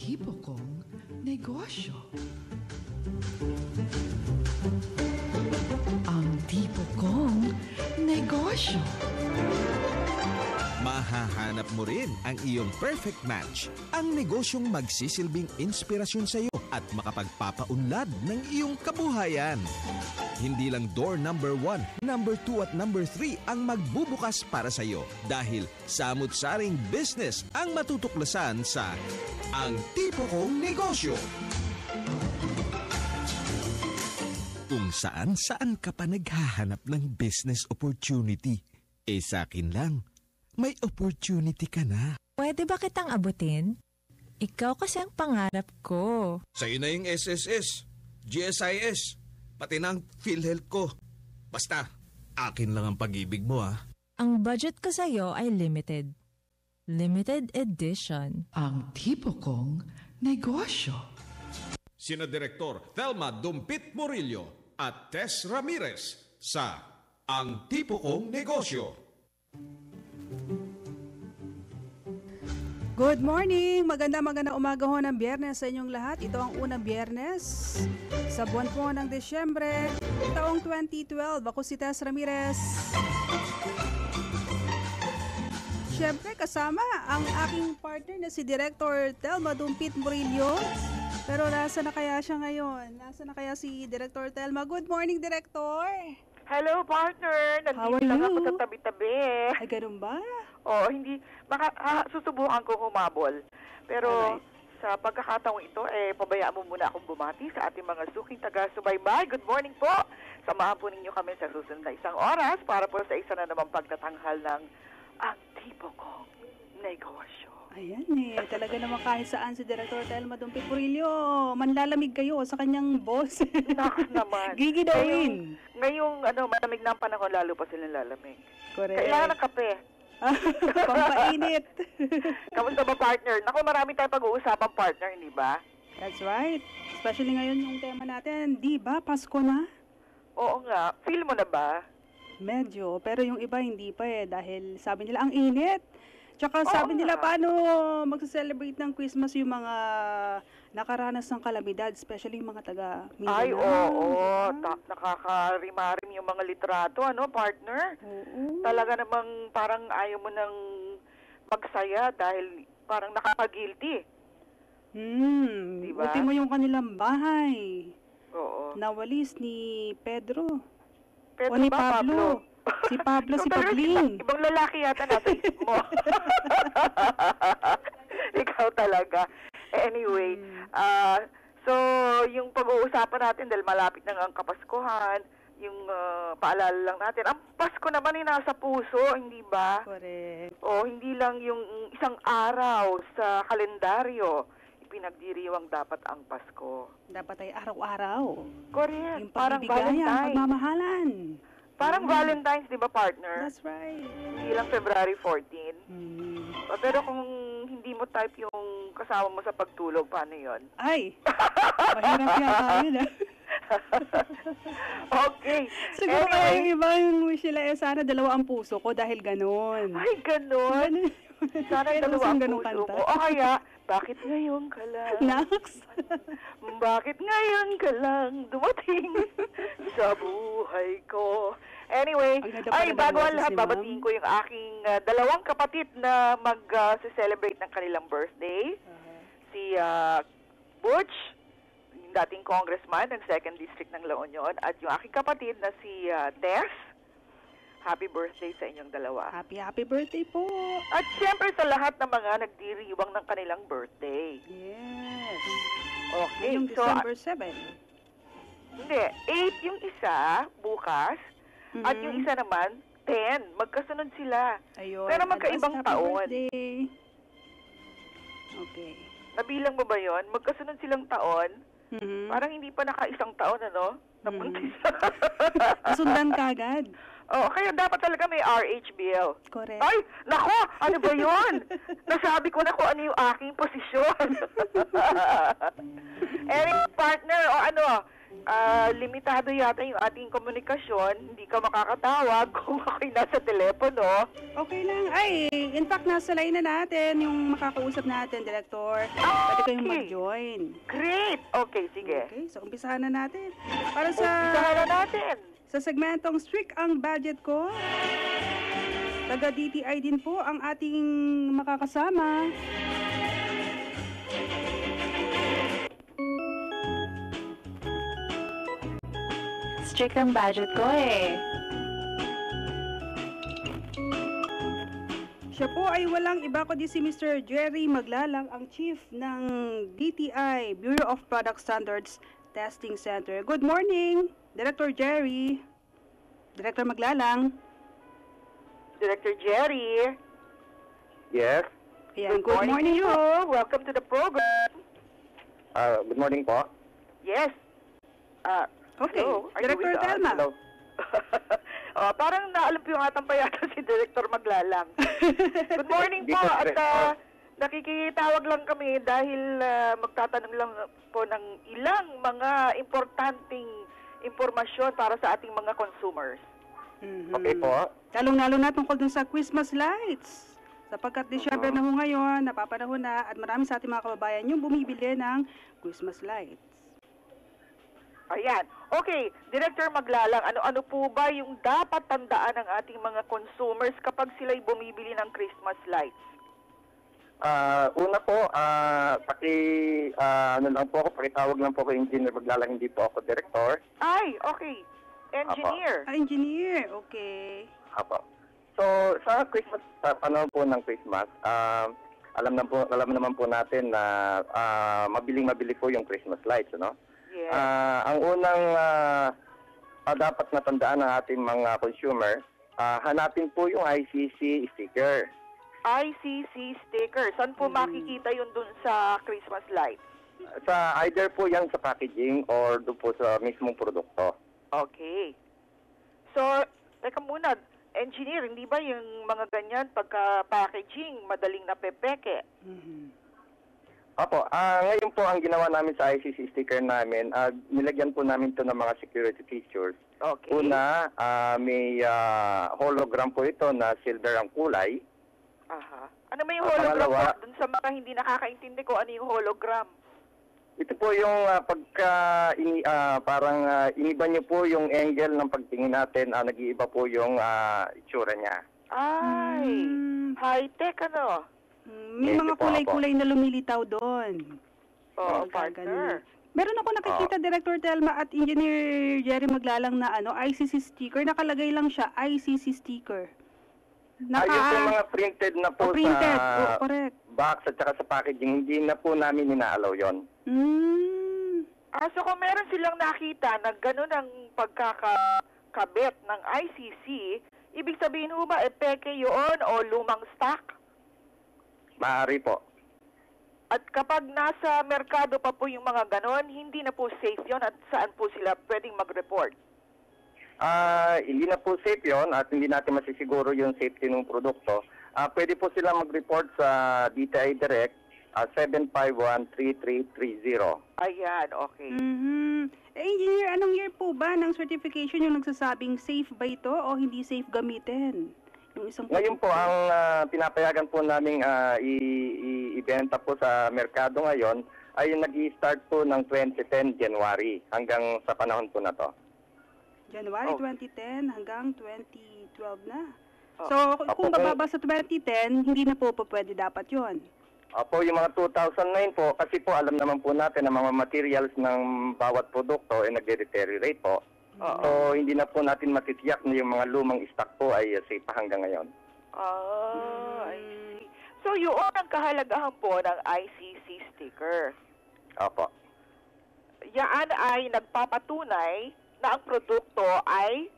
tipo kong negosyo. Ang tipo kong negosyo. Mahahanap mo rin ang iyong perfect match, ang negosyong magsisilbing inspirasyon sa iyo at makapagpapaunlad ng iyong kabuhayan. Hindi lang door number 1, number 2 at number 3 ang magbubukas para sa iyo dahil samut-saring business ang matutuklasan sa Ang Tipo Kong Negosyo. Kung saan-saan ka pa naghahanap ng business opportunity, sa akin lang, may opportunity ka na. Pwede ba kitang abutin? Ikaw kasi ang pangarap ko. Sa'yo na yung SSS, GSIS, pati na ang PhilHealth ko. Basta, akin lang ang pag-ibig mo Ang budget ko sa'yo ay limited. Limited edition. Ang tipo kong negosyo. Sina Direktor Thelma Dumpit Murillo at Tess Ramirez sa Ang Tipo Kong Negosyo. Good morning! Maganda umaga ho ng Biyernes sa inyong lahat. Ito ang unang Biyernes sa buwan po ng Desyembre, taong 2012. Ako si Tess Ramirez. Siyempre kasama ang aking partner na si Director Thelma Dumpit Murillo. Pero nasa na kaya siya ngayon? Nasa na kaya si Director Thelma? Good morning, Director! Hello, partner. Nandito lang ako sa tabi-tabi. Ay, ganun ba? Oo, hindi. Baka susubukan ko humabol. Pero sa pagkakataong ito, pabayaan mo muna akong bumati sa ating mga suking taga-subaybay. Good morning po. Samahan po ninyo kami sa susunod na isang oras para po sa isa na namang pagtatanghal ng Ang Tipo Kong Negosyo. Ayan talaga naman kahit saan si Director Thelma Dumpit Murillo, manlalamig kayo sa kanyang boss. Naks naman. Gigidawin. Ngayong malamig na ang panahon, lalo pa silang lalamig. Correct. Kailangan ng kape. Pampainit. Kamusta ba, partner? Naku, marami tayong pag-uusapang, partner, hindi ba? That's right. Especially ngayon yung tema natin, di ba? Pasko na? Oo nga. Feel mo na ba? Medyo. Pero yung iba hindi pa dahil sabi nila ang init. Tsaka sabi nila paano magse-celebrate ng Christmas yung mga nakaranas ng kalamidad, especially yung mga taga Mindanao. Ay, oo. Nakakarimarim yung mga litrato, partner? Oo. Talaga namang parang ayaw mo nang magsaya dahil parang nakaka-guilty. Diba? Buti mo yung kanilang bahay. Oo. Nawalis ni Pedro. Pedro o ni ba, Pablo? Si Pablo, si Pabling. Ibang lalaki yata nasa isip mo. Ikaw talaga. Anyway, so yung pag-uusapan natin dahil malapit na ang Kapaskuhan, yung paalala lang natin, ang Pasko naman ay nasa puso, hindi ba? Correct. O hindi lang yung isang araw sa kalendaryo, ipinagdiriwang dapat ang Pasko. Dapat ay araw-araw. Correct. Yung Parang pagbibigay, ang Valentine's. pagmamahalan. Parang Valentine's, di ba, partner? That's right. Hindi lang February 14. Pero kung hindi mo type yung kasama mo sa pagtulog, paano yun? Ay! Mahirap yata yun, Okay. Siguro kaya yung ibang wish nila sana dalawa ang puso ko dahil ganon. Ay, ganon. Sana dalawa ang puso kanta. ko. O kaya, bakit ngayon ka lang? Nax? Bakit ngayon ka lang dumating sa buhay ko? Anyway, bago ang lahat, babatiin ko yung aking dalawang kapatid na mag-celebrate ng kanilang birthday. Si Butch, yung dating congressman ng 2nd District ng La Union, at yung aking kapatid na si Tess. Happy birthday sa inyong dalawa. Happy birthday po. At siyempre sa lahat ng mga nagdiriwang ng kanilang birthday. Yes. Okay. Yung So, December 7. hindi. 8 yung isa, bukas. At yung isa naman, 10. Magkasunod sila. Ayun. Pero magkaibang Happy taon. birthday. Okay. Nabilang mo ba yon? Magkasunod silang taon. Parang hindi pa naka-isang taon, Napuntis. Sundan ka agad. Oo, kaya dapat talaga may RH bill. Correct. Ay, nako, ano ba yun? Nasabi ko na kung ano yung aking posisyon. Anyway, partner, limitado yata yung ating komunikasyon. Hindi ka makakatawag kung ako'y nasa telepono. Okay lang. Ay, in fact, nasa line na natin yung makakausap natin, Director. Pwede kayong mag-join. Great! Okay, sige. Okay, so umpisahan na natin. Para sa Umpisahan na natin. sa segmentong Strict ang Budget Ko, taga DTI din po ang ating makakasama. Strict ang budget ko eh. Siya po ay walang iba kundi si Mr. Jerry Maglalang, ang Chief ng DTI, Bureau of Product Standards Testing Center. Good morning, Director Jerry. Director Maglalang. Director Jerry. Yes. Ayan, good morning to po. you. Welcome to the program. Good morning po. Yes. Okay, Hello. Are you Director with us? Telma. Hello. Parang naalumpiyungatan pa yata si Director Maglalang. Good morning Hindi po. ko At correct. nakikitawag lang kami dahil magtatanong lang po ng ilang mga importanteng impormasyon para sa ating mga consumers. Okay po. Lalong-lalo na tungkol dun sa Christmas lights. Sapagkat December na ho ngayon, napapanahon na, at marami sa ating mga kababayan yung bumibili ng Christmas lights. Ayan. Okay, Director Maglalang, ano-ano po ba yung dapat tandaan ng ating mga consumers kapag sila'y bumibili ng Christmas lights? Una po, ano lang po ako, pakitawag lang po ako engineer Maglalang, hindi po ako director. Ay, okay. Engineer. Engineer, okay. Apo. So, sa Christmas, sa panahon po ng Christmas, alam naman po natin na mabili po yung Christmas lights, no? Yes. Ang unang dapat natandaan ng ating mga consumer, hanapin po yung ICC sticker. ICC sticker. Saan po makikita yun dun sa Christmas lights? Sa either po yan sa packaging or doon po sa mismong produkto. Okay. So, teka muna, engineer, hindi ba yung mga ganyan pagka-packaging madaling napepeke? Opo, ngayon po ang ginawa namin sa ICC sticker namin, nilagyan po namin ito ng mga security features. Okay. Una, may hologram po ito na silver ang kulay. Aha. Ano may hologram pangalawa, po? Dun sa mga hindi nakakaintindi ko, ano yung hologram? Ito po yung parang iniba niyo po yung angle ng pagtingin natin, nag-iiba po yung itsura niya. Ay, high-tech ano? May Yes, mga po, kulay-kulay na lumilitaw doon. Oo, Pagkaganon. partner. Meron ako nakikita, Director Telma at Engineer Jerry Maglalang na ICC sticker. Nakalagay lang siya, ICC sticker. Ayun po mga printed na po printed. sa Correct. box at saka sa packaging, hindi na po namin inaalaw yon. So kung meron silang nakita na gano'n ang pagkakabit ng ICC, ibig sabihin ho ba, peke yun o lumang stock? Maaari po. At kapag nasa merkado pa po yung mga ganon, hindi na po safe yun at saan po sila pwedeng mag-report? Hindi na po safe yon at hindi natin masisiguro yung safety ng produkto. Pwede po sila mag-report sa DTI Direct 751-3330. Ayan, okay. Engineer, anong year po ba ng certification yung nagsasabing safe ba ito o hindi safe gamitin? Yung isang Ngayon po, ang pinapayagan po namin ibenta po sa merkado ngayon ay nag-i-start po ng 2010 January hanggang sa panahon po na to. January Oh. 2010 hanggang 2012 na. Oh. So, kung bababa sa 2010, hindi na po pwede dapat yon. Opo, yung mga 2009 po, kasi po alam naman po natin na mga materials ng bawat produkto ay nagde-deteriorate po. So, hindi na po natin matitiyak na yung mga lumang stock po ay safe pa hanggang ngayon. I see. So, yun ang kahalagahan po ng ICC sticker. Opo. Yan ay nagpapatunay na ang produkto ay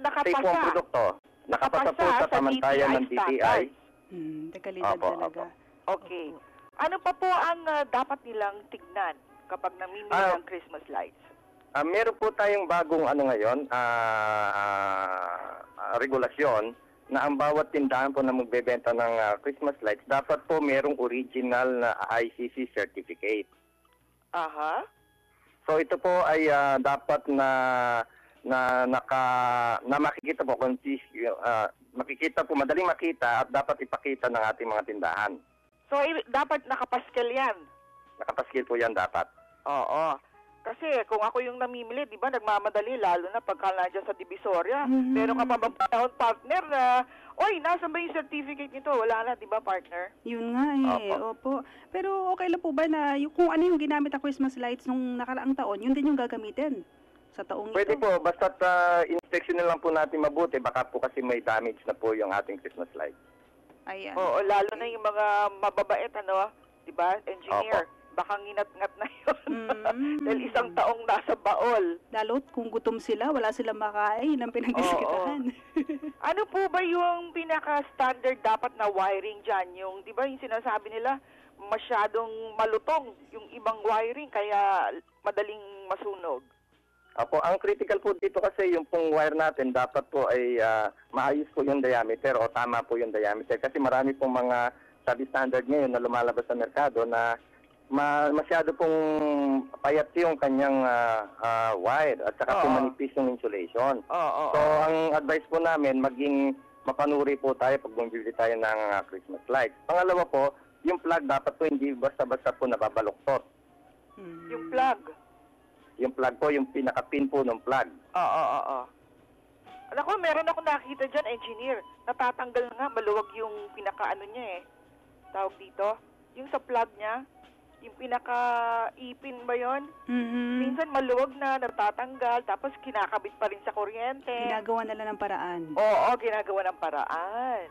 Safe po ang nakapasa. produkto. Nakapasa po Nakapasa sa sa pamantayan ng DTI DTI. Dekalidad Opo, talaga. Okay. Ano pa po ang dapat nilang tignan kapag namimili ng Christmas lights? Meron po tayong bagong ngayon, regulasyon na ang bawat tindahan po na magbebenta ng Christmas lights, dapat po merong original na ICC certificate. Aha. So ito po ay dapat na makikita po makikita po, madaling makita at dapat ipakita ng ating mga tindahan. So, dapat nakapaskil yan? Nakapaskil po yan dapat. Oo. Kasi kung ako yung namimili, di ba, nagmamadali, lalo na pagka nandiyan sa Divisoria. Meron ka pa bang panahon, partner, na, oy, nasan ba yung certificate nito? Wala na, di ba, partner? Yun nga opo. Pero okay lang po ba na kung ano yung ginamit na Christmas lights nung nakaraang taon, yun din yung gagamitin sa taong Pwede ito? po, basta't inspection na lang po natin mabuti. Baka po kasi may damage na po yung ating Christmas lights. Ayan. Oo, lalo na yung mga mababait, di ba, engineer. Opo. Baka nginat-ngat na yun. Dahil isang taong nasa baol. Lalo kung gutom sila, wala silang makain ng pinagdiskitahan. Ano po ba yung pinaka-standard dapat na wiring dyan? Yung, di ba, yung sinasabi nila, masyadong malutong yung ibang wiring, kaya madaling masunog. Opo, ang critical po dito kasi yung pong wire natin dapat po ay maayos po yung diameter o tama po yung diameter. Kasi marami pong mga substandard ngayon na lumalabas sa merkado na masyado pong payat yung kanyang wire at saka po manipis yung insulation. So, ang advice po namin, maging mapanuri po tayo pag bumibili tayo ng Christmas lights. Pangalawa po, yung plug dapat po hindi basta-basta po nababaluktot. Yung plug? Yung plug po, yung pinaka-pin po ng plug. Oo. Alam ko, meron ako nakita dyan, engineer. Natatanggal nga, maluwag yung pinaka-ano niya tawag dito. Yung sa plug niya, yung pinaka-ipin ba yun? Minsan maluwag na, natatanggal, tapos kinakabit pa rin sa kuryente. Ginagawa nila ng paraan. Oo, ginagawa ng paraan.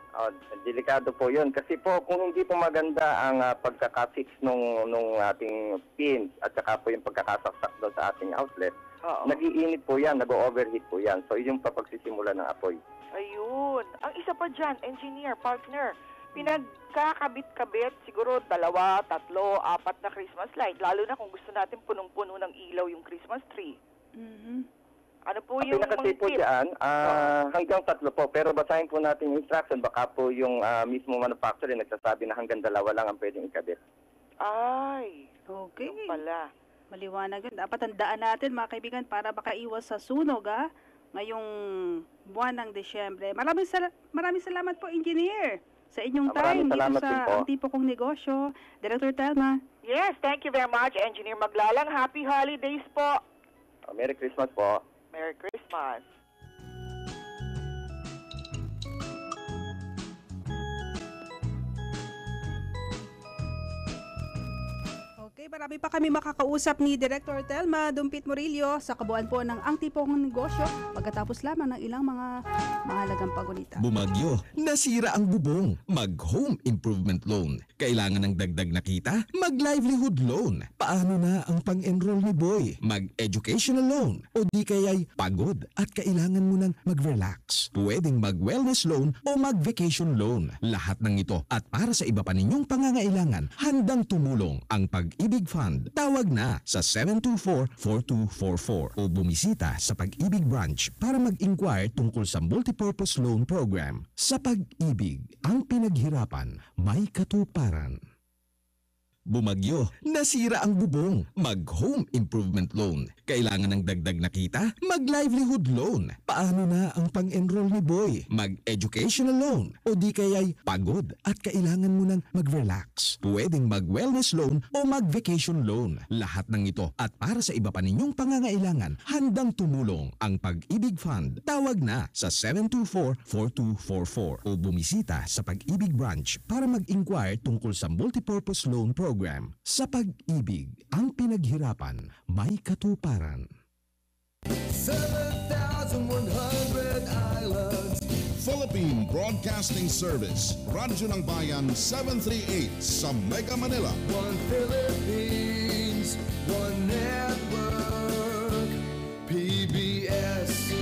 Delikado po yun. Kasi po, kung hindi po maganda ang pagkakafix nung ating pins at saka po yung pagkakasaksak doon sa ating outlet, nag-iinit po yan, nag-overheat po yan. So, yung papagsisimula ng apoy. Ayun. Ang isa pa dyan, engineer, partner, pinagkakabit-kabit, siguro 2, 3, 4 na Christmas light. Lalo na kung gusto natin punong-puno ng ilaw yung Christmas tree. Ano po yung pinaka-safe po dyan, hanggang 3 po. Pero basahin po natin yung instruction. Baka po yung mismo manufacturer nagsasabi na hanggang 2 lang ang pwedeng ikabit. Ay, okay. Yung pala. Maliwanag yun. Dapat tandaan natin, mga kaibigan, para makaiwas sa sunog, ngayong buwan ng Desyembre. Maraming salamat po, engineer, sa inyong time dito sa Ang Tipo Kong Negosyo. Director Telma. Yes, thank you very much, Engineer Maglalang. Happy holidays po. Merry Christmas po. Merry Christmas. Okay, marami pa kami makakausap ni Director Telma Dumpit Murillo sa kabuuan po ng Ang Tipo Kong Negosyo pagkatapos lamang ng ilang mga mahalagang pagulita. Bumagyo, nasira ang bubong, mag-home improvement loan. Kailangan ng dagdag na kita? Mag-livelihood loan. Paano na ang pang-enroll ni Boy? Mag-educational loan. O di kaya'y pagod at kailangan mo nang mag-relax. Pwedeng mag-wellness loan o mag-vacation loan. Lahat ng ito at para sa iba pa ninyong pangangailangan, handang tumulong ang Pag-ibig Fund. Tawag na sa 724-4244 o bumisita sa Pag-ibig Branch para mag-inquire tungkol sa Multipurpose Loan Program. Sa Pag-ibig, ang pinaghirapan may katuparan. Bumagyo, nasira ang bubong, mag-home improvement loan. Kailangan ng dagdag na kita? Mag-livelihood loan. Paano na ang pang-enroll ni Boy? Mag-educational loan. O di kaya'y pagod at kailangan mo nang mag-relax. Pwedeng mag-wellness loan o mag-vacation loan. Lahat ng ito at para sa iba pa ninyong pangangailangan, handang tumulong ang Pag-ibig Fund. Tawag na sa 724-4244 o bumisita sa Pag-ibig Branch para mag-inquire tungkol sa Multipurpose Loan Program. Sa Pag-ibig, ang pinaghirapan may katuparan. 7,100 islands. Philippine Broadcasting Service, Radyo ng Bayan 738 sa Mega Manila. One Philippines, one network, PBS.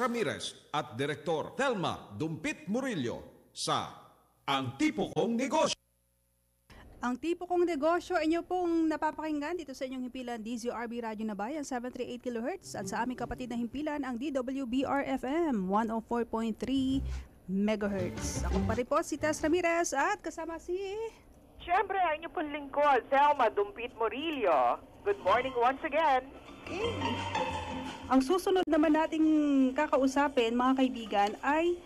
Ramirez at Direktor Telma Dumpit Murillo sa Ang Tipo Kong Negosyo. Ang Tipo Kong Negosyo, inyo pong napapakinggan dito sa inyong himpilan DZRB Radyo na Bayan 738 kHz at sa aming kapatid na himpilan ang DWBR-FM 104.3 MHz. Ako pa rin po si Tess Ramirez at kasama si Siyempre, ang inyo pong lingkod, Selma Dumpit Morillo. Good morning once again. Okay. Ang susunod naman nating kakausapin, mga kaibigan, ay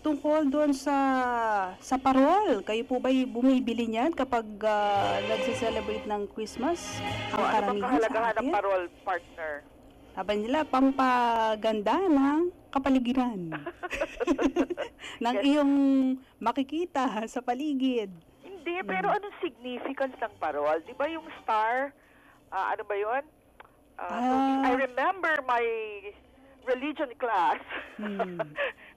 tungkol doon sa parol. Kayo po ba'y bumibili niyan kapag nagse-celebrate ng Christmas? Ang Ano bang karamihan kahalagahan sa ng atin. parol, partner? Sabi nila, pampaganda ng kapaligiran. ng iyong makikita sa paligid. Hindi, pero anong significance ng parol? Di ba yung star, ano ba yun? I remember my religion class.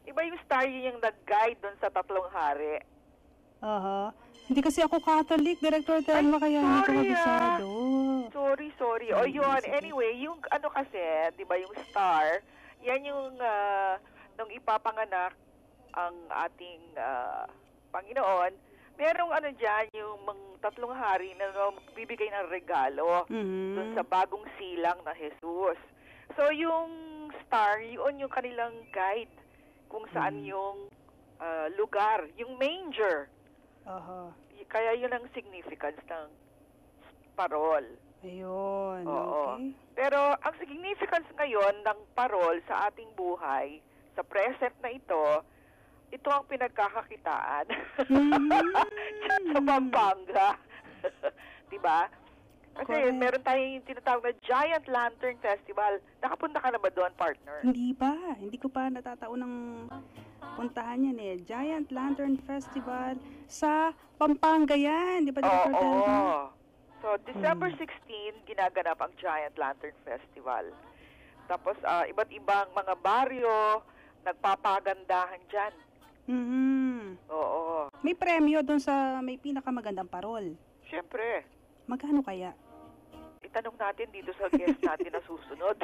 Di ba yung star yun yung nag-guide doon sa tatlong hari? Aha. Hindi kasi ako Catholic, Director Telma, kaya hindi ko kabisado. Sorry. O yun, anyway, yung ano kasi, di ba yung star, yan yung nung ipapanganak ang ating Panginoon, merong ano dyan, yung tatlong hari na bibigay ng regalo dun sa bagong silang na Jesus. So yung star, yun yung kanilang guide kung saan yung lugar, yung manger. Kaya yun ang significance ng parol. Ayun, Oo. okay. Pero ang significance ngayon ng parol sa ating buhay, sa present na ito ang pinagkakakitaan sa Pampanga. Diba? Kasi meron tayong tinatawag na Giant Lantern Festival. Nakapunta ka na ba doon, partner? Hindi pa. Hindi ko pa natataon ng puntahan yan eh. Giant Lantern Festival sa Pampanga yan. Di ba, Dr. Telma? Oo. So, December 16, ginaganap ang Giant Lantern Festival. Tapos, iba't ibang mga baryo, nagpapagandahan dyan. Oo. May premyo doon sa may pinakamagandang parol. Siyempre. Magkano kaya? Itanong natin dito sa guest natin na susunod.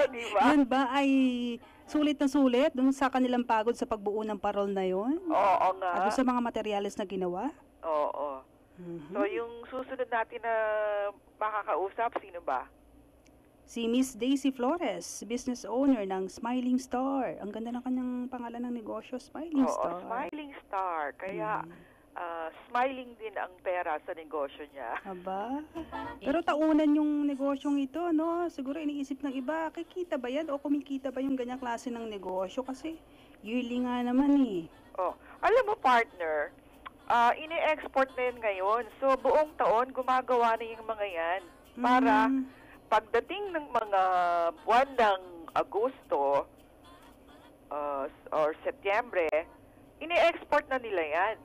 Di ba? Yan ba ay sulit na sulit doon sa kanilang pagod sa pagbuo ng parol na yon? Oo nga. At doon sa mga materyales na ginawa? Oo. So, yung susunod natin na makakausap, sino ba? Si Miss Daisy Flores, business owner ng Smiling Star. Ang ganda ng kanyang pangalan ng negosyo, Smiling Star. Smiling Star. Kaya, smiling din ang pera sa negosyo niya. Aba? Pero taunan yung negosyong ito, no? Siguro iniisip ng iba, kikita ba yan o kumikita ba yung ganyang klase ng negosyo? Kasi yearly nga naman eh. Alam mo, partner, ini-export na yun ngayon. So, buong taon, gumagawa na yung mga yan. Para pagdating ng mga buwan ng Agosto or Setyembre, ini-export na nila yan.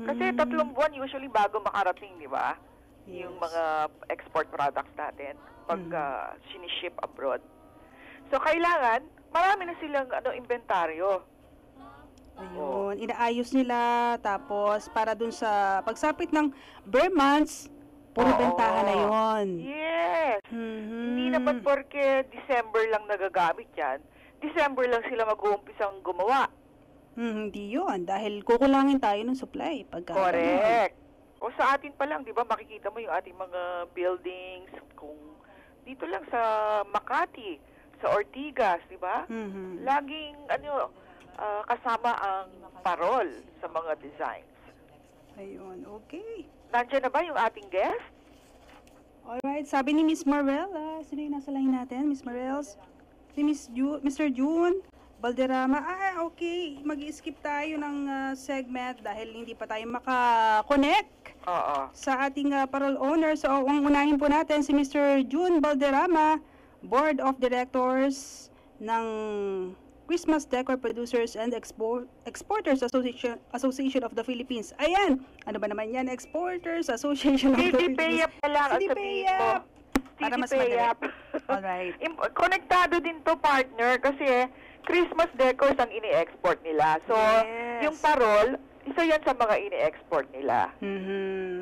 Kasi 3 buwan usually bago makarating, di ba? Yung mga export products natin pag siniship abroad. So, kailangan, marami na silang inventaryo. Ayun, inaayos nila, tapos para dun sa pagsapit ng bare months, puro bentahan na yun. Yes! Hindi naman porke December lang nagagamit yan, December lang sila mag-uumpisang gumawa. Hindi yun, dahil kukulangin tayo ng supply. Correct. O sa atin pa lang, di ba, makikita mo yung ating mga buildings, kung dito lang sa Makati, sa Ortigas, di ba? Laging, kasama ang parol sa mga designs. Ayun, okay. Nandiyan na ba yung ating guest? Alright, sabi ni Miss Marella, sino yung nasa line natin, Miss Marels? Si Mr. June Balderrama. Okay. Mag-skip tayo ng segment dahil hindi pa tayo maka-connect sa ating parol owner. So, ang unahin po natin si Mr. June Balderrama, Board of Directors ng Christmas Decor Producers and Exporters Association of the Philippines. Ayan! Ano ba naman yan? Exporters Association of the Philippines. CDPAP na lang ang sabihin mo. Para mas madali. Alright. Konektado din to, partner, kasi Christmas decors ang ini-export nila. So, yung parol, isa yan sa mga ini-export nila.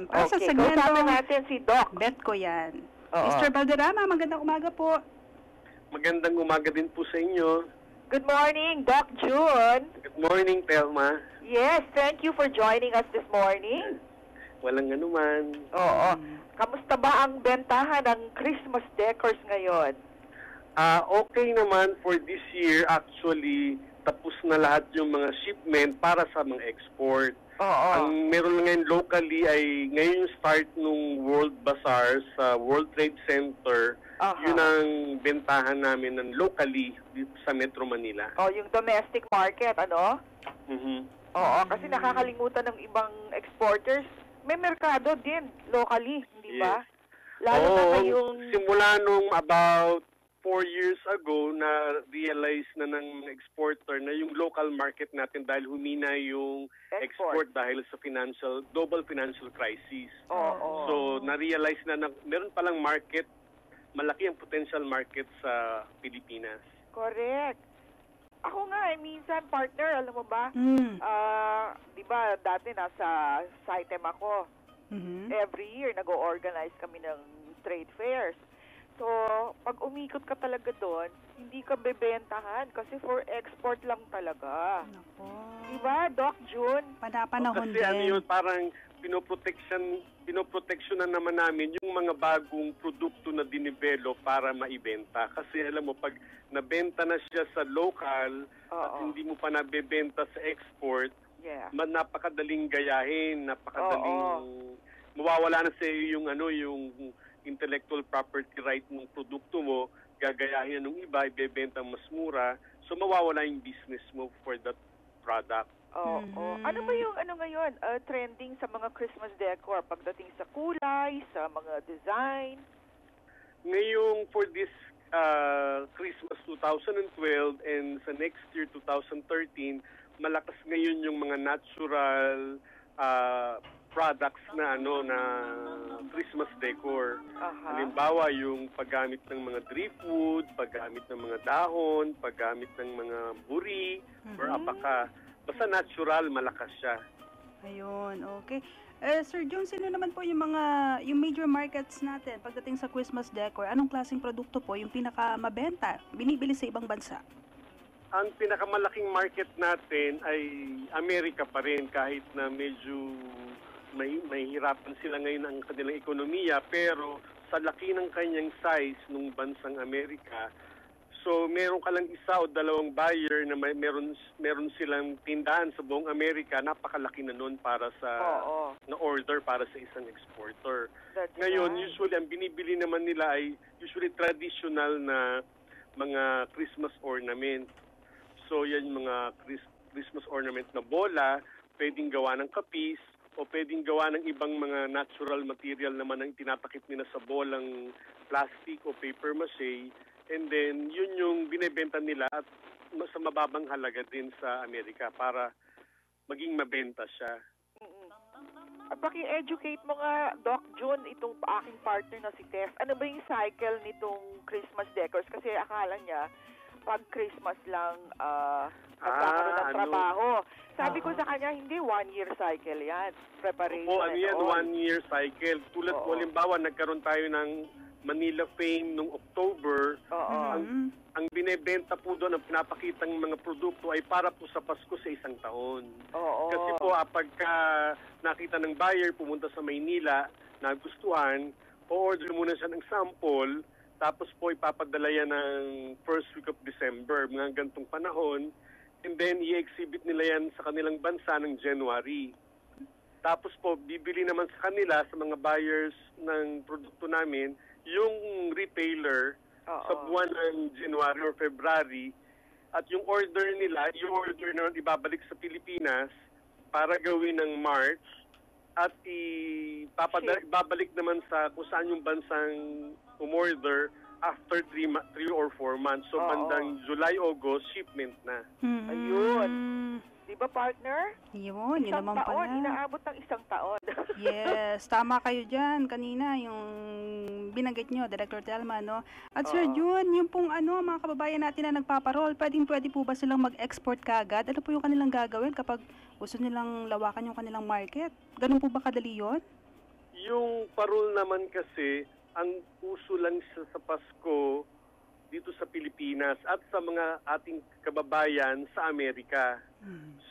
Para sa segmento natin si Doc. Bet ko yan. Mr. Balderrama, magandang umaga po. Magandang umaga din po sa inyo. Good morning, Doc June. Good morning, Telma. Yes, thank you for joining us this morning. Walang anuman. Kamusta ba ang bentahan ng Christmas decors ngayon? Okay naman for this year. Actually, tapos na lahat yung mga shipment para sa mga export. Oo. Ang meron ngayon locally ay ngayon yung start nung World Bazaar sa World Trade Center. Yun ang bentahan namin ng locally dito sa Metro Manila. Oh, yung domestic market, ano? Mhm. Oo, kasi nakakalimutan ng ibang exporters. May merkado din locally, hindi ba? Lalo na ngayong... Simula nung about 4 years ago, na-realize na ng exporter na yung local market natin dahil humina yung export dahil sa global financial crisis. Oo. So, na-realize na meron palang market, malaki ang potential market sa Pilipinas. Correct. Ako nga, minsan, partner, alam mo ba? Di ba, dati nasa SITEM ako. Every year, nag-o-organize kami ng trade fairs. So, pag umikot ka talaga doon, hindi ka bebentahan kasi for export lang talaga. Nako. Diba, Doc June? Panapanahon Kasi ano din. yun, parang pinoproteksyonan naman namin yung mga bagong produkto na dinevelop para maibenta. Kasi alam mo, pag nabenta na siya sa local at hindi mo pa nabebenta sa export, napakadaling gayahin, napakadaling mawawala na sa iyo yung yung intellectual property right ng produkto mo, gagayahin ng iba, ibebenta mas mura, so mawawala yung business mo for that product. Ano ba yung ngayon, trending sa mga Christmas decor pagdating sa kulay, sa mga design? Ngayong for this Christmas 2012 and sa next year 2013, malakas ngayon yung mga natural products na na Christmas decor. Halimbawa, yung paggamit ng mga driftwood, paggamit ng mga dahon, paggamit ng mga buri or apaka. Basta natural, malakas siya. Ayun, okay. Sir June, sino naman po yung major markets natin pagdating sa Christmas decor? Anong klaseng produkto po yung pinakamabenta, binibili sa ibang bansa? Ang pinakamalaking market natin ay Amerika pa rin kahit na medyo may hirapan sila ngayon ang kanilang ekonomiya, pero sa laki ng kanyang size nung bansang Amerika, so meron ka lang isa o dalawang buyer na meron silang tindahan sa buong Amerika, napakalaki na nun para sa na order para sa isang exporter. Ngayon, usually ang binibili naman nila ay usually traditional na mga Christmas ornament. So yan yung mga Christmas ornament na bola, pwedeng gawa ng kapis, o pwedeng gawa ng ibang mga natural material naman ang tinatakip nila sa bolang plastic o paper mache. And then, yun yung binebenta nila at sa mababang halaga din sa Amerika para maging mabenta siya. At paki-educate mo nga, Doc June, itong aking partner na si Tess. Ano ba yung cycle nitong Christmas decors? Kasi akala niya, pag Christmas lang nagkakaroon ng trabaho. Sabi ko sa kanya, hindi, 1-year cycle yan. Preparation. Oo, ano yan, 1-year cycle. Tulad po, halimbawa, nagkaroon tayo ng Manila Fame noong October. Ang binebenta po doon, ang pinapakitang mga produkto ay para po sa Pasko sa isang taon. Kasi po, pagka nakita ng buyer, pumunta sa Maynila, nagustuhan, o-order muna siya ng sample, tapos po ipapadala yan ng first week of December, mga gantong panahon, and then i-exhibit nila yan sa kanilang bansa ng January. Tapos po, bibili naman sa kanila, sa mga buyers ng produkto namin, yung retailer sa buwan ng January or February, at yung order nila, yung order na ibabalik sa Pilipinas para gawin ng March, at ibabalik naman sa kung saan yung bansang umorder after 3 or 4 months. So, bandang July, August, shipment na. Ayun. Di ba, partner? Yun naman pala. Inaabot ng 1 taon. Yes, tama kayo dyan. Kanina, yung binanggit nyo, Director Telma, no? At Sir June, yung pong mga kababayan natin na nagpaparol, pwede po ba silang mag-export kagad? Ano po yung kanilang gagawin kapag gusto nilang lawakan yung kanilang market? Ganun po ba kadali yun? Yung parol naman kasi, ang uso lang sa Pasko dito sa Pilipinas at sa mga ating kababayan sa Amerika.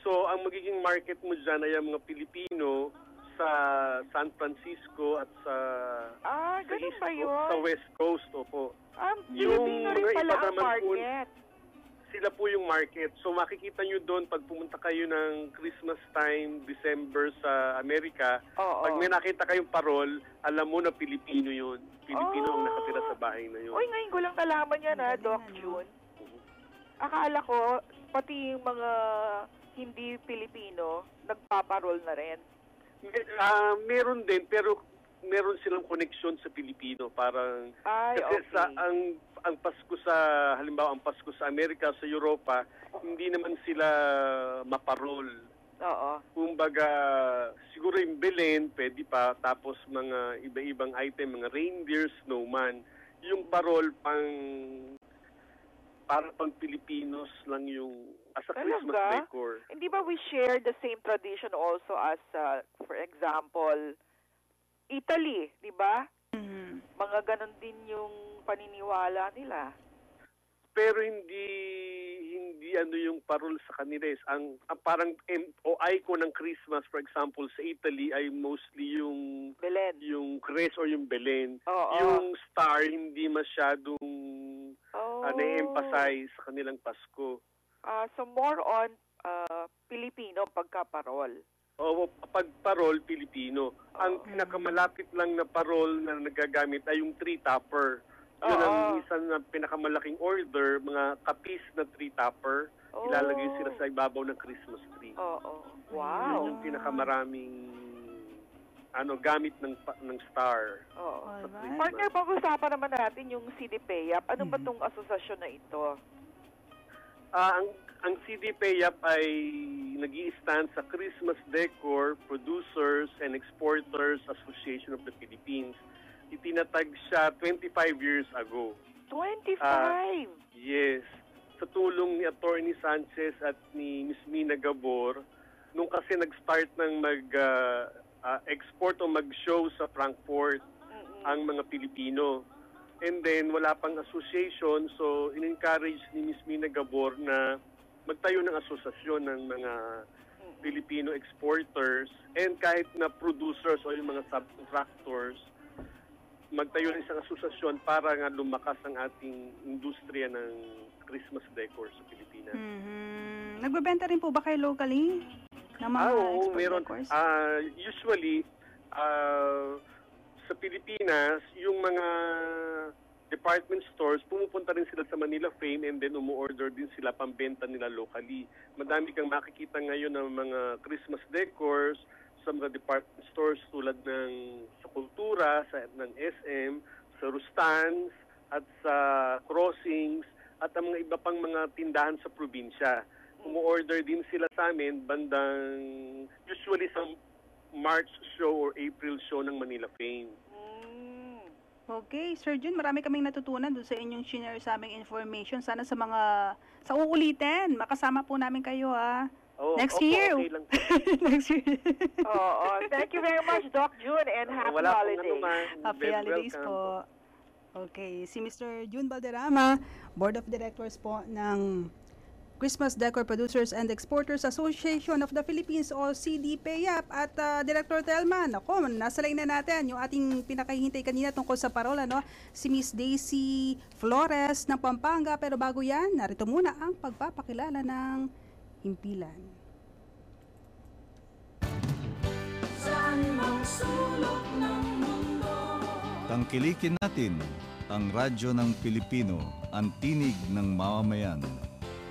So, ang magiging market mo dyan ay ang mga Pilipino sa San Francisco at sa ganun ba yun? Sa West Coast, opo. Pilipino rin pala ang market. sila po yung market. So makikita nyo doon pag pumunta kayo ng Christmas time, December sa Amerika, pag may nakita kayong parol, alam mo na Pilipino yun. Pilipino ang nakatira sa bahay na yun. Uy, ngayon ko lang nalaman yan Doc June. Akala ko, pati yung mga hindi Pilipino, nagpaparol na rin. Meron din, pero meron silang koneksyon sa Pilipino. Parang, ang Pasko sa, halimbawa ang Pasko sa Amerika, sa Europa, hindi naman sila maparol. Oo. Kumbaga, siguro yung Belen, pwede pa, tapos mga iba-ibang item, mga reindeer, snowman. Yung parol para pang Pilipinos lang yung as a Christmas decor. Hindi ba we share the same tradition also as, for example, Italy, di ba? Mga ganon din yung paniniwala nila. Pero hindi ano yung parol sa kanila. Ang parang icon ng Christmas, for example, sa Italy ay mostly yung Belen. Yung crest or yung Belen. Yung star hindi masyadong na-emphasize sa kanilang Pasko. So more on Filipino pagka-parol. O pag parol, Pilipino. Ang pinakamalapit lang na parol na nagagamit ay yung tree topper. Yun ang isa na pinakamalaking order, mga kapis na tree topper. Ilalagay sila sa ibabaw ng Christmas tree. Wow. Yun yung pinakamaraming gamit ng star. Sa Christmas. Partner, pag-usapan naman natin yung CDPEAP. Ano ba tong asosasyon na ito? Ang CDPEAP ay nag-i-stand sa Christmas Decor Producers and Exporters Association of the Philippines. Itinatag siya 25 years ago. 25? Yes. Sa tulong ni Attorney Sanchez at ni Ms. Mina Gabor, nung kasi nag-start ng mag-export o mag-show sa Frankfurt ang mga Pilipino. And then, wala pang association, so in-encourage ni Ms. Mina Gabor na magtayo ng asosasyon ng mga Filipino exporters and kahit na producers o yung mga subcontractors, magtayo ng isang asosasyon para nga lumakas ang ating industriya ng Christmas decor sa Pilipinas. Nagbebenta rin po ba kayo locally ng mga export meron. decors? Usually, sa Pilipinas, yung mga department stores, pumupunta rin sila sa Manila Fame and then umu-order din sila pambenta nila locally. Madami kang makikita ngayon ng mga Christmas decors sa mga department stores tulad ng sa Kultura, ng SM, sa Rustans, at sa Crossings, at ang mga iba pang mga tindahan sa probinsya. Umu-order din sila sa amin bandang usually sa March show or April show ng Manila Fame. Okay, Sir Jun, marami kaming natutunan doon sa inyong share sa aming information. Sana sa uulitin, makasama po namin kayo next year. Okay lang. Next year. Thank you very much, Doc June, and happy holidays. Happy holidays po. Okay, si Mr. June Valderrama, Board of Directors po ng Christmas Decor Producers and Exporters Association of the Philippines o CDPEAP at Director Telman. Ako, nasa line na natin yung ating pinakahihintay kanina tungkol sa parola, si Miss Daisy Flores ng Pampanga. Pero bago yan, narito muna ang pagpapakilala ng himpilan. Saan mang sulok ng mundo, tangkilikin natin ang radyo ng Pilipino, ang tinig ng mamamayan.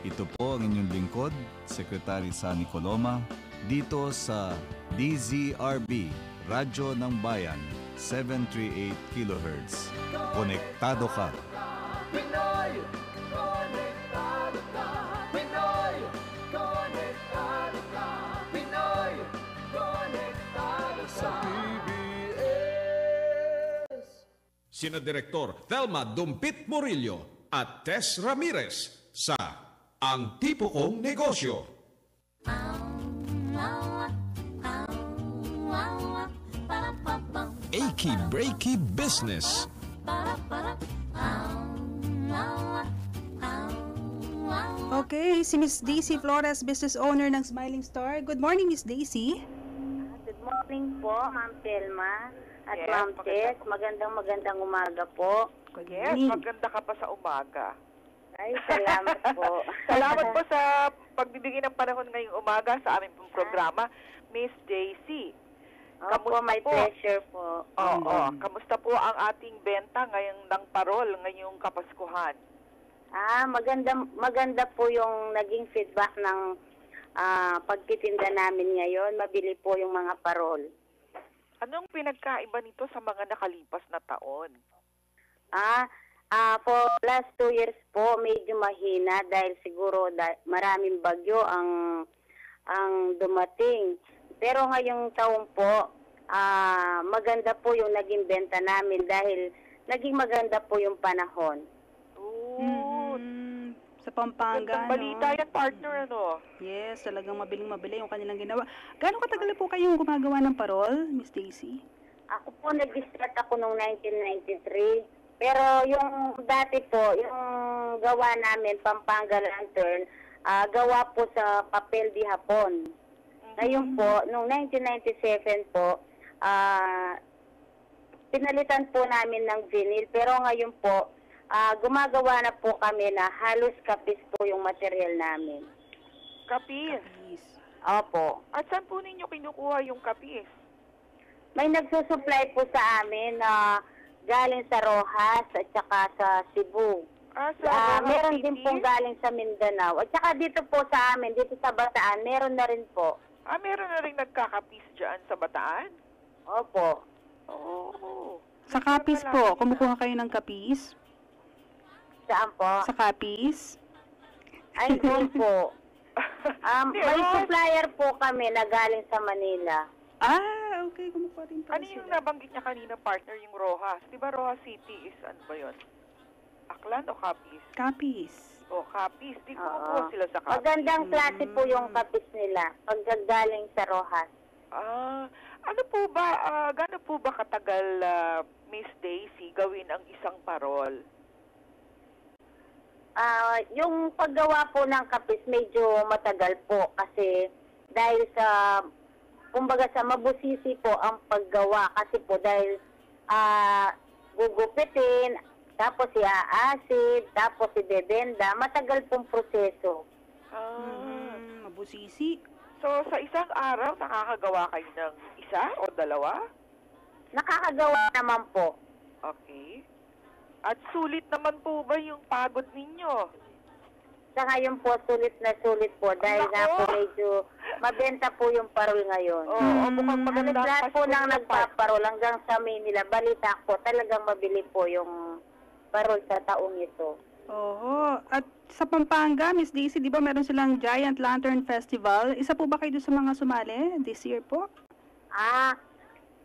Ito po ang inyong lingkod, Secretary Sunny Coloma, dito sa DZRB, Radyo ng Bayan, 738 kHz. Konektado ka! Pinoy, konektado ka. Pinoy, konektado ka. Pinoy, konektado ka. Sa PBS. Sina Direktor Thelma Dumpit Murillo at Tess Ramirez sa Ang Tipo Kong Negosyo. Achy Breaky Business. Okay, si Miss Daisy Flores, business owner ng Smiling Star. Good morning, Miss Daisy. Good morning po, Ma'am Telma at Ma'am Tess. Magandang umaga po. Yes, maganda ka pa sa umaga. Ay, salamat po. Salamat po sa pagbibigay ng panahon ngayong umaga sa aming pong programa, Miss Daisy. Opo, my pleasure po. Oo. Kamusta po ang ating benta ngayong ng parol ngayong Kapaskuhan? Maganda po yung naging feedback ng pagtitinda namin ngayon. Mabili po yung mga parol. Anong pinagkaiba nito sa mga nakalipas na taon? For last 2 years po, medyo mahina dahil siguro maraming bagyo ang dumating. Pero ngayong taon po, maganda po yung naging benta namin dahil naging maganda po yung panahon. Sa Pampanga, balita yan, partner, Yes, talagang mabiling-mabili yung kanilang ginawa. Gaano katagal po kayong gumagawa ng parol, Miss Daisy? Ako po, nag-start ako noong 1993. Pero yung dati po, yung gawa namin, Pampanga Lantern, gawa po sa papel di hapon. Ngayon po, noong 1997 po, pinalitan po namin ng vinyl. Pero ngayon po, gumagawa na po kami na halos kapis po yung material namin. Kapis? Opo. At saan po ninyo kinukuha yung kapis? May nagsusupply po sa amin na galing sa Rojas at saka sa Cebu. Meron din pong galing sa Mindanao. At saka dito po sa amin, dito sa Bataan, meron na rin po. Meron na rin nagkakapis dyan sa Bataan? Opo. Oo. Sa kapis po, kumukuha kayo ng kapis? Saan po? Sa kapis? Ay, doon po. May supplier po kami na galing sa Manila. Okay. Kumukuha rin po Ano yung nabanggit niya kanina, partner, yung Rojas? Diba Rojas City is, ano ba yun? Aklan o Capiz? Capiz. Capiz. Di kumukuha sila sa Capiz. Magandang klase po yung kapis nila pag galing sa Rojas. Ano po ba, gaano po ba katagal, Miss Daisy, gawin ang isang parol? Yung paggawa po ng kapis medyo matagal po kasi dahil sa, kumbaga sa mabusisi po ang paggawa kasi po dahil gugupitin, tapos i-acid, tapos ibebenda, matagal pong proseso. Mabusisi. So, sa isang araw, nakakagawa kayo ng isa o dalawa? Nakakagawa naman po. Okay. At sulit naman po ba yung pagod ninyo? Sa ngayon po, sulit na sulit po dahil nga po medyo mabenta po yung parol ngayon. Mukhang maganda. Lahat po nang nagpaparol hanggang sa Manila, balita ko, talagang mabili po yung parol sa taong ito. At sa Pampanga, Miss Daisy, di ba meron silang Giant Lantern Festival? Isa po ba kayo doon sa mga sumali this year po?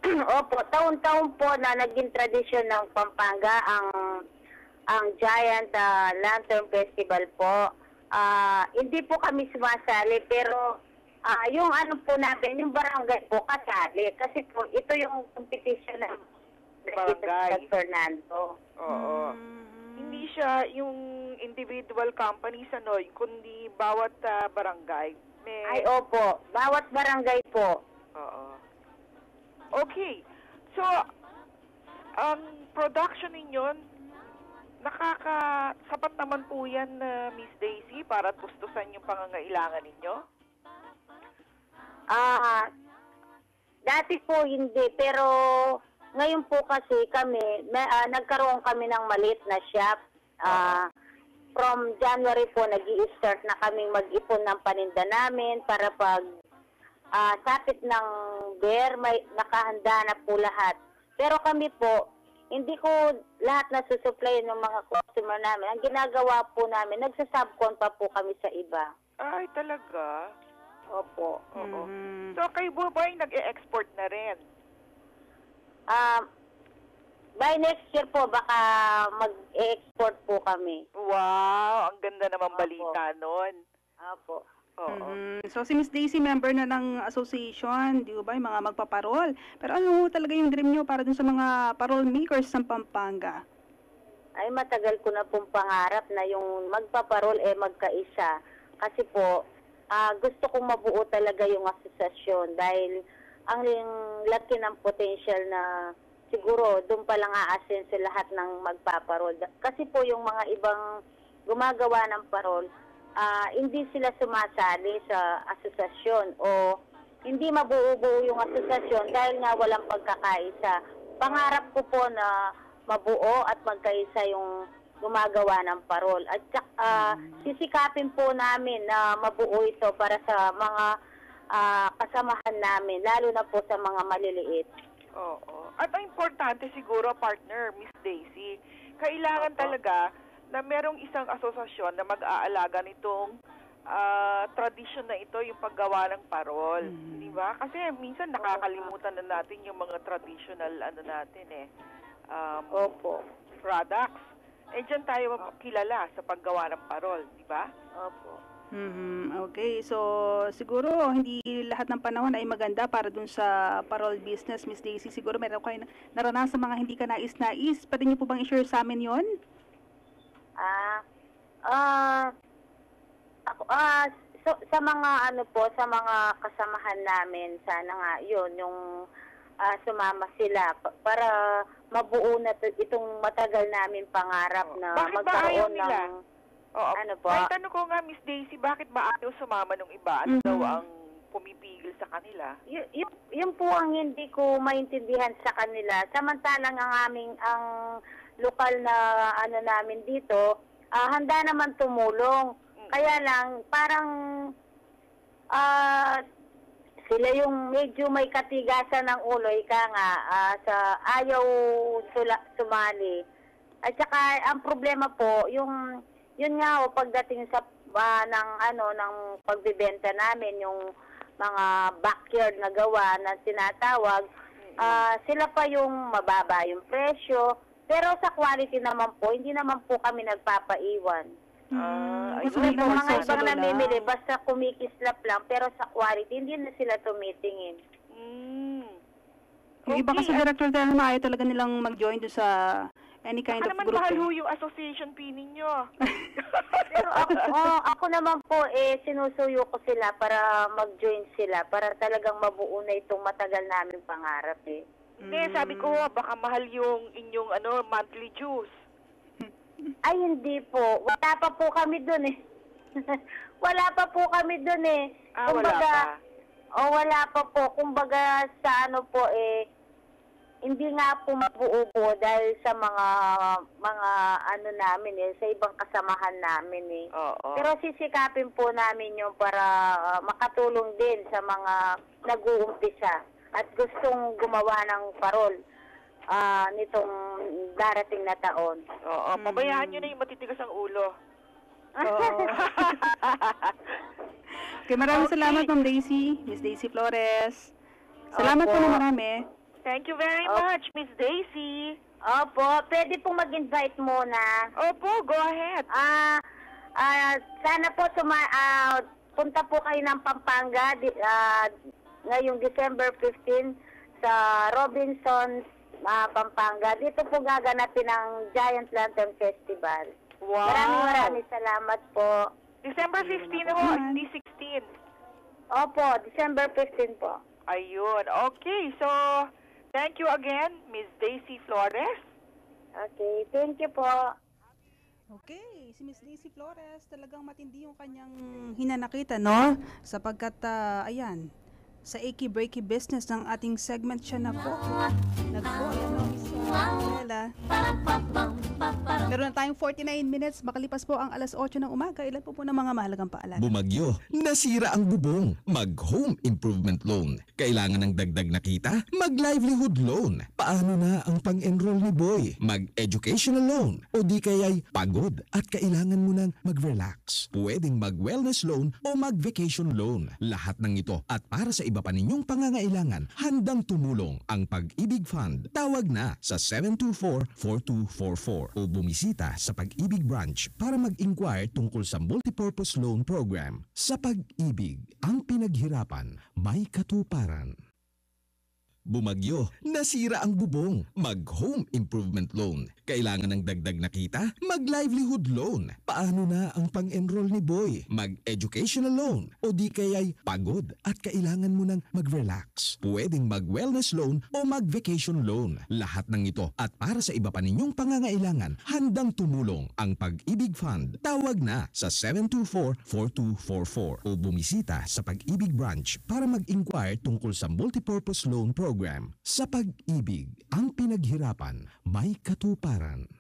Opo, taon-taon po na naging tradisyon ng Pampanga ang Giant Lantern Festival po. Hindi po kami sumasali pero yung ano po natin, yung barangay po kasali. Kasi po ito yung competition ng barangay San Fernando. Oo. Hindi siya yung individual companies kundi bawat barangay. Ay opo, bawat barangay po. Oo. Okay. So, ang production ninyo, sapat naman po yan, Miss Daisy, para tustusan yung pangangailangan ninyo? Dati po hindi, pero ngayon po kasi kami, nagkaroon kami ng maliit na shop. From January po, nag-i-start na kaming mag-ipon ng paninda namin para pag sapit ng beer, may nakahanda na po lahat. Pero kami po, hindi ko lahat na susupply ng mga customer namin. Ang ginagawa po namin, nagsasubcon pa po kami sa iba. Ay, talaga? Opo. Oo. So, kayo po ba ay nag-e-export na rin? By next year po, baka mag-export po kami. Wow! Ang ganda naman balita nun. Opo. So, si Miss Daisy, member na ng association, di ba, yung mga magpaparol. Pero ano talaga yung dream nyo para dun sa mga parol makers ng Pampanga? Ay, matagal ko na pong pangarap na yung magpaparol magkaisa. Kasi po, gusto kong mabuo talaga yung asosasyon dahil ang laki ng potential na siguro doon pa lang aasenso lahat ng magpaparol. Kasi po yung mga ibang gumagawa ng parol, hindi sila sumasali sa asosasyon o hindi mabuo-buo yung asosasyon dahil nga walang pagkakaisa. Pangarap ko po na mabuo at magkaisa yung gumagawa ng parol. At sisikapin po namin na mabuo ito para sa mga kasamahan namin, lalo na po sa mga maliliit. Oo. At ang importante siguro, partner, Miss Daisy, kailangan talaga na merong isang asosasyon na mag-aalaga nitong tradisyon na ito, yung paggawa ng parol. Di ba? Kasi minsan nakakalimutan na natin yung mga traditional products. Diyan tayo kilala sa paggawa ng parol, di ba? Opo. Okay, so siguro hindi lahat ng panahon ay maganda para dun sa parol business, Miss Daisy. Siguro meron kayo naranasan mga hindi ka nais-nais. Pwede niyo po bang i-share sa amin yon? Sa mga sa mga kasamahan namin, sana nga yun, yung sumama sila para mabuo na itong matagal namin pangarap na magkaroon ng May tanong ko nga, Miss Daisy, bakit ba ayaw sumama nung iba? Ano daw ang pumipigil sa kanila? Yun po ang hindi ko maintindihan sa kanila. Samantalang ang lokal na namin dito, handa naman tumulong. Kaya lang, parang sila yung medyo may katigasan ng ulo, ika nga, sa ayaw sumali. At saka, ang problema po, yun nga, pagdating sa ng pagbibenta namin, yung mga backyard na gawa na tinatawag, sila pa yung mababa yung presyo, pero sa quality naman po, hindi naman po kami nagpapaiwan. Yung mga ibang namimili, basta kumikislap lang, pero sa quality, hindi na sila tumitingin. Yung iba kasi director dahil maayo talaga nilang mag-join doon sa any kind of group. Mahal ho yung association fee ninyo. Pero ako naman po, sinusuyo ko sila para mag-join sila, para talagang mabuo na itong matagal namin pangarap Hindi, sabi ko, baka mahal yung inyong monthly dues. Ay, hindi po. Wala pa po kami dun Wala pa po kami dun Kumbaga, wala pa po. Kumbaga sa hindi nga po mabuo dahil sa mga namin sa ibang kasamahan namin Pero sisikapin po namin yun para makatulong din sa mga nag-uumpisa at gustong gumawa ng parol nitong darating na taon. Pabayaan nyo na yung matitigas ang ulo. Okay, maraming salamat, Ma'am Daisy, Miss Daisy Flores. Salamat po na marami. Thank you very much, Miss Daisy. Opo, pwede pong mag-invite muna. Opo, go ahead. Sana po punta po kayo ng Pampanga ngayong December 15 sa Robinsons, Pampanga. Dito po gaganapin ang Giant Lantern Festival. Wow. Maraming salamat po. December 15 ho, hindi 16. Opo, December 15 po. Ayun. Okay, so thank you again, Miss Daisy Flores. Okay, thank you po. Okay, si Miss Daisy Flores, talagang matindi yung kanyang hinanakita, no? Sapagkat, ayan, sa achy-breaky business ng ating segment siya nag-fall, Miss Bella. Meron na tayong 49 minutes, makalipas po ang alas 8 ng umaga. Ilan po ng mga mahalagang paalala? Bumagyo, nasira ang bubong, mag-home improvement loan. Kailangan ng dagdag na kita? Mag-livelihood loan. Paano na ang pang-enroll ni Boy? Mag-educational loan. O di kaya'y pagod at kailangan mo nang mag-relax. Pwedeng mag-wellness loan o mag-vacation loan. Lahat ng ito at para sa iba pa ninyong pangangailangan, handang tumulong ang Pag-ibig Fund. Tawag na sa 724-4244 o bumisita sa Pag-ibig Branch para mag-inquire tungkol sa multipurpose loan program. Sa Pag-ibig, ang pinaghirapan may katuparan. Bumagyo, nasira ang bubong, mag-home improvement loan. Kailangan ng dagdag na kita? Mag-livelihood loan. Paano na ang pang-enroll ni Boy? Mag-educational loan. O di kaya'y pagod at kailangan mo ng mag-relax. Pwedeng mag-wellness loan o mag-vacation loan. Lahat ng ito at para sa iba pa ninyong pangangailangan, handang tumulong ang Pag-ibig Fund. Tawag na sa 724-4244 o bumisita sa Pag-ibig Branch para mag-inquire tungkol sa multipurpose loan program. Sa Pag-ibig, ang pinaghirapan may katuparan.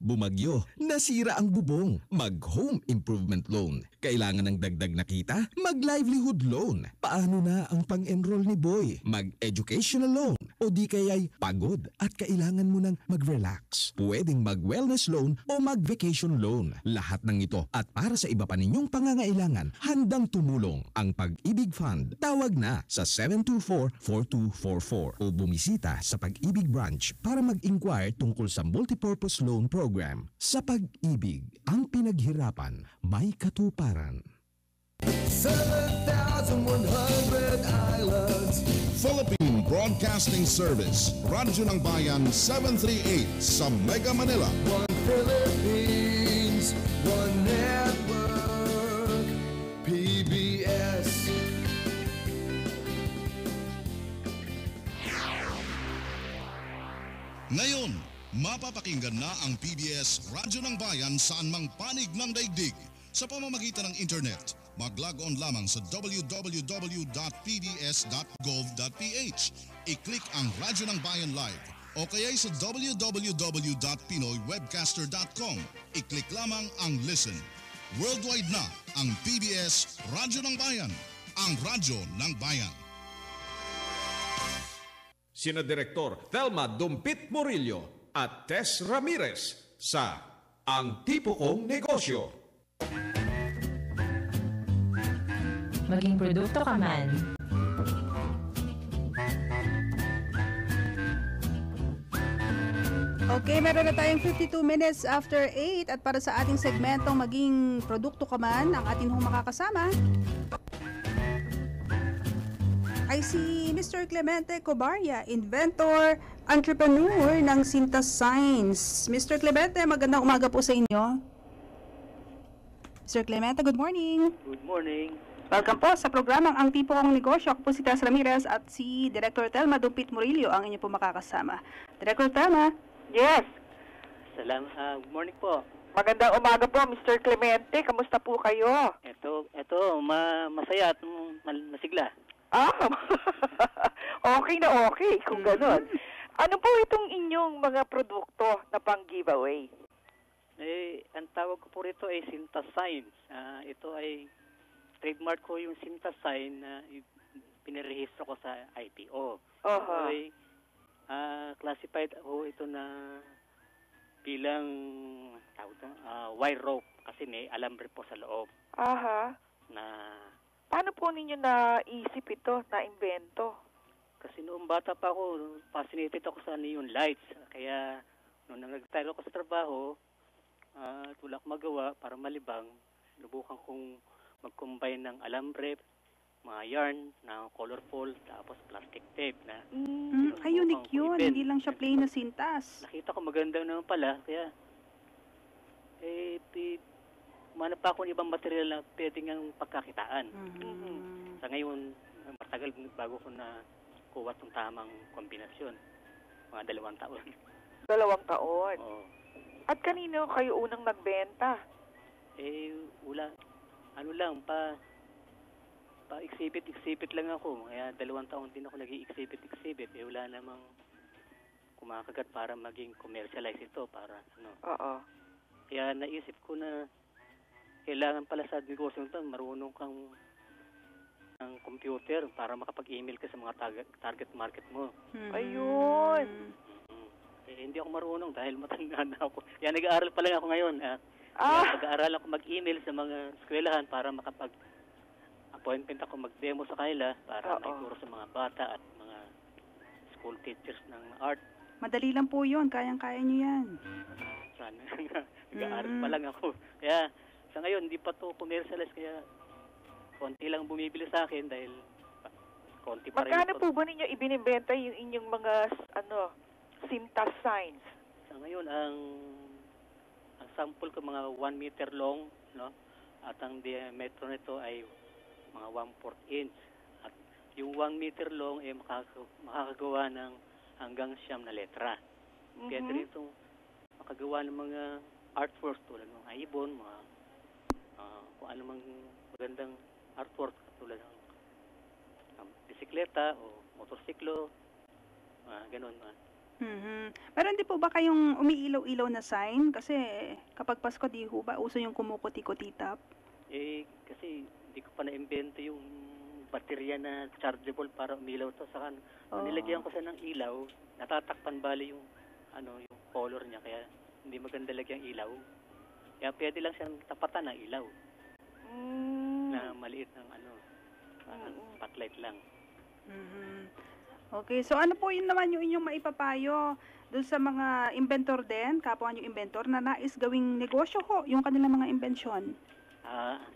Bumagyo, nasira ang bubong, mag-home improvement loan. Kailangan ng dagdag na kita? Mag-livelihood loan. Paano na ang pang-enroll ni Boy? Mag-educational loan. O di kaya'y pagod at kailangan mo ng mag-relax. Pwedeng mag-wellness loan o mag-vacation loan. Lahat ng ito at para sa iba pa ninyong pangangailangan, handang tumulong ang Pag-ibig Fund. Tawag na sa 724-4244 o bumisita sa Pag-ibig Branch para mag-inquire tungkol sa multipurpose loan program. Sa Pag-ibig, ang pinaghirapan may katuparan. 7,100 islands. Philippine Broadcasting Service. Radyo ng Bayan 738 sa Mega Manila. One Philippines, one network, PBS. Ngayon, mapapakinggan na ang PBS Radyo ng Bayan saan mang panig ng daigdig. Sa pamamagitan ng internet, mag-log on lamang sa www.pbs.gov.ph. I-click ang Radyo ng Bayan Live o kaya'y sa www.pinoywebcaster.com. I-click lamang ang Listen. Worldwide na ang PBS Radyo ng Bayan, ang radyo ng bayan. Sina Direktor Thelma Dumpit Murillo at Tess Ramirez sa Ang Tipo Kong Negosyo. Maging produkto ka man. Okay, meron na tayong 52 minutes after 8 at para sa ating segmentong maging produkto ka man, ang ating makakasama ay si Mr. Clemente Cobarria, inventor, entrepreneur ng Cintas Signs. Mr. Clemente, magandang umaga po sa inyo. Mr. Clemente, good morning. Good morning. Welcome po sa programang Ang Tipo Kong Negosyo. Ako po si Tess Ramirez at si Director Thelma Dumpit Murillo ang inyo po makakasama. Director Thelma? Yes. Good morning po. Magandang umaga po, Mr. Clemente. Kamusta po kayo? Masaya at masigla. Okay na okay kung gano'n. Ano po itong inyong mga produkto na pang-giveaway? Ang tawag ko po rito ay Cintas Signs. Ito ay trademark ko yung Cintas Sign na pinarehistro ko sa IPO. Ito ay classified ho ito na bilang wire rope kasi may alambre po sa loob. Na paano po ninyo naisip ito, na-invento? Kasi noong bata pa ako, fascinated ako sa neon lights. Kaya noong nag-retire ako sa trabaho, wala akong magawa para malibang. Lubukan kong mag-combine ng alambre, mga yarn na colorful, tapos plastic tape na unique yun. Hindi lang siya plain na sintas. Nakita ko maganda naman pala, kaya manap pa ako ng ibang material na pwedeng ang pagkakitaan. Sa ngayon, matagal bago ko na kuha itong tamang kombinasyon. Mga 2 taon. 2 taon? Oo. At kanino kayo unang nagbenta? Wala. Pa-exhibit lang ako. Kaya 2 taon din ako nag-i-exhibit. Wala namang kumakagat para maging commercialize ito. Kaya naisip ko na kailangan pala sa negosyo ito, marunong kang ng computer para makapag-email ka sa mga target market mo. Ayun! Hindi ako marunong dahil matanda na ako. Kaya nag-aaral pa lang ako ngayon. Nag-aaral ako mag-email sa mga eskwelahan para makapag-appointment ako mag-demo sa kanila para maituro sa mga bata at mga school teachers ng art. Madali lang po yun. Kayang-kaya nyo yan. Sana. Nag-aaral pa lang ako. Kaya sa ngayon, hindi pa to commercialize. Kaya konti lang bumibili sa akin dahil konti pa rin. Magkano po ba ninyo ibinibenta yung inyong mga Cintas signs? Sa ngayon, ang sample ko mga 1 meter long, no? At ang diametro nito ay mga 1/4 inch. At yung 1 meter long ay makakagawa ng hanggang 9 na letra. Pwede rin itong makagawa ng mga artworks tulad ng ibon, mga kung ano mang magandang artwork tulad ng bisikleta o motorsiklo, ganun. Pero hindi po ba kayong umiilaw-ilaw na sign? Kasi kapag Pasko, di ho ba uso yung kumukuti-kutitap? Kasi hindi ko pa na-invento yung baterya na chargeable para umilaw to. Saka nilagyan ko sa ng ilaw, natatakpan bali yung yung color niya, kaya hindi maganda lagyan ilaw. Kaya pwede lang siyang tapatan ng ilaw. Na maliit ng spotlight lang. Okay, so ano po yun naman yung inyong maipapayo doon sa mga inventor din, kapwa nyo inventor, na nais gawing negosyo ho, yung kanilang mga imbensyon?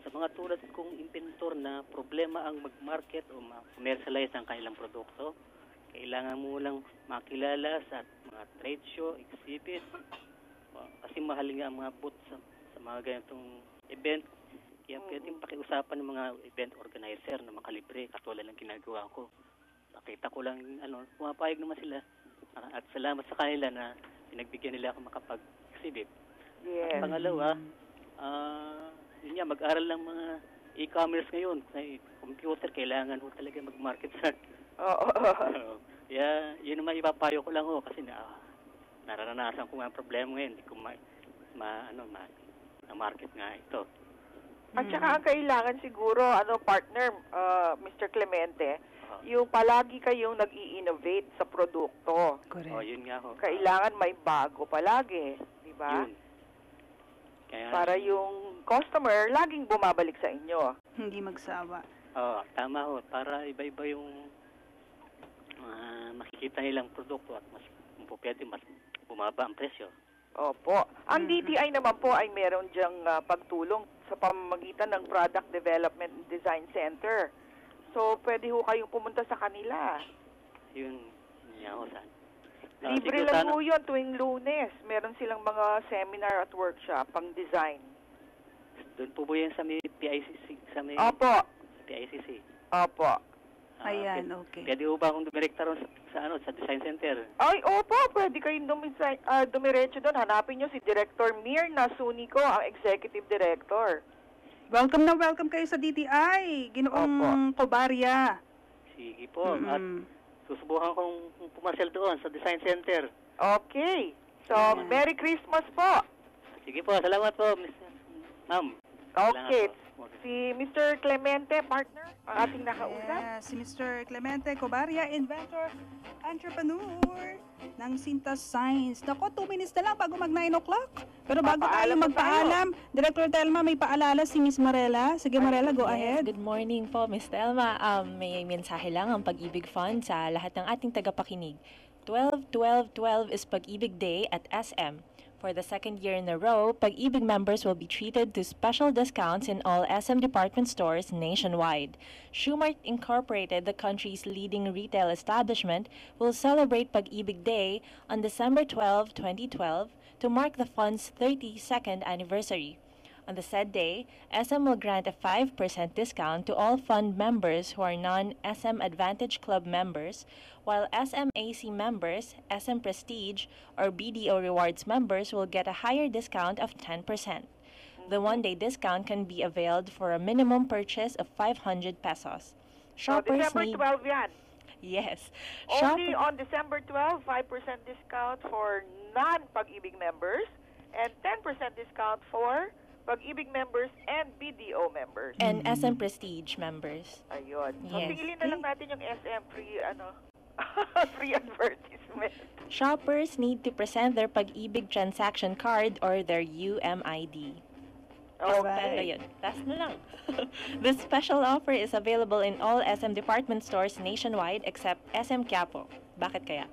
Sa mga tulad kong inventor na problema ang mag-market o ma-commercialize ang kanilang produkto, kailangan mo lang makilala sa mga trade show, exhibit, kasi mahal nga ang mga booth sa mga ganitong event. Kaya pwedeng pakiusapan ng mga event organizer na makalibre, katulad ng ginagawa ko. Nakita ko lang, pumapayag naman sila. At salamat sa kanila na pinagbigyan nila ako makapag-exhibit. Yes. At pangalawa, yun nga, mag-aral lang mga e-commerce ngayon. Sa computer, kailangan ho talaga mag-market sa... Kaya, yun naman ipapayo ko lang ho kasi nararanasan ko nga ang problema ngayon. Hindi ko ma-market nga ito. At saka ang kailangan siguro, partner, Mr. Clemente, yung palagi kayong nag-i-innovate sa produkto. Correct. Yun nga ho. Kailangan may bago palagi, di ba? Yun. Kaya, para yung customer laging bumabalik sa inyo. Hindi magsawa. Tama ho. Para iba-iba yung makikita nilang produkto at mas pwede mas bumaba ang presyo. Opo. Ang DTI naman po ay meron diyang pagtulong sa pamamagitan ng Product Development and Design Center. So, pwede ho kayong pumunta sa kanila. Yun niya ho saan. Libre lang ho yun tuwing Lunes. Meron silang mga seminar at workshop pang design. Doon po yan sa may PICC? Opo. PICC? Opo. Ayan, okay. Pwede ho ba akong dumirekta ron sa Design Center? Ay, opo. Pwede kayong dumiretso doon. Hanapin nyo si Director Mirna Sunico, ang Executive Director. Welcome na welcome kayo sa DTI, Ginoong Cobaria. Sige po. At susubukan kong pumasyal doon sa Design Center. Okay. So, Merry Christmas po. Sige po. Salamat po, Ma'am. Okay. Si Mr. Clemente, partner, ang ating nakausap. Si Mr. Clemente Cobaria, inventor, entrepreneur ng Cintas Signs. Nako, 2 minutes na lang bago mag 9 o'clock. Pero bago tayo magpaalam, Director Telma, may paalala si Miss Marela. Sige, Marela, go ahead. Good morning po, Miss Telma. May mensahe lang ang Pag-ibig Fund sa lahat ng ating tagapakinig. 12-12-12 is Pag-ibig Day at SM. For the second year in a row, Pag-ibig members will be treated to special discounts in all SM department stores nationwide. Schumart Incorporated, the country's leading retail establishment, will celebrate Pag-ibig Day on December 12, 2012 to mark the fund's 32nd anniversary. On the said day, SM will grant a 5% discount to all fund members who are non-SM Advantage Club members, while SMAC members, SM Prestige, or BDO Rewards members will get a higher discount of 10%. The one-day discount can be availed for a minimum purchase of 500 pesos. Shoppers December 12 yan. Yes. Only on December 12, 5% discount for non-Pag-ibig members and 10% discount for Pag-ibig members and BDO members. And SM Prestige members. Ayun. So, Yes. tingilin na lang natin yung SM free, free advertisement. Shoppers need to present their Pag-ibig transaction card or their UMID. Okay. Ayun. Last na lang. This special offer is available in all SM department stores nationwide except SM Quiapo. Bakit kaya?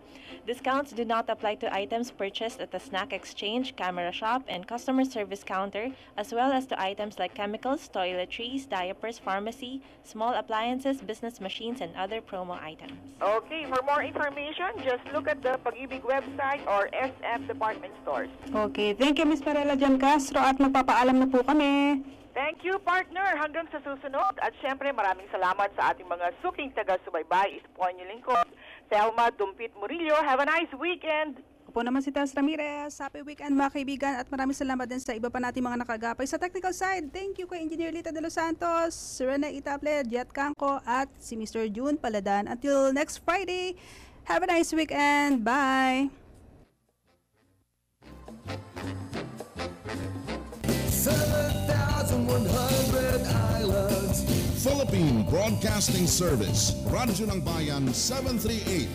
Discounts do not apply to items purchased at the snack exchange, camera shop, and customer service counter, as well as to items like chemicals, toiletries, diapers, pharmacy, small appliances, business machines, and other promo items. Okay, for more information, just look at the Pag-ibig website or SM department stores. Okay, thank you Miss Perela Jan Castro at magpapaalam na po kami. Thank you, partner. Hanggang sa susunod. At syempre, maraming salamat sa ating mga suking taga-subaybay. Ito po ang inyong lingkod, Thelma Dumpit Murillo. Have a nice weekend. Ako naman si Tess Ramirez. Happy weekend mga kaibigan at maraming salamat din sa iba pa nating mga nakagapay sa technical side. Thank you kay Engineer Lita de los Santos, Rene Itable, Jet Canco at si Mr. June Paladan. Until next Friday, have a nice weekend. Bye! 7,100 islands. Philippine Broadcasting Service, Radyo ng Bayan 738.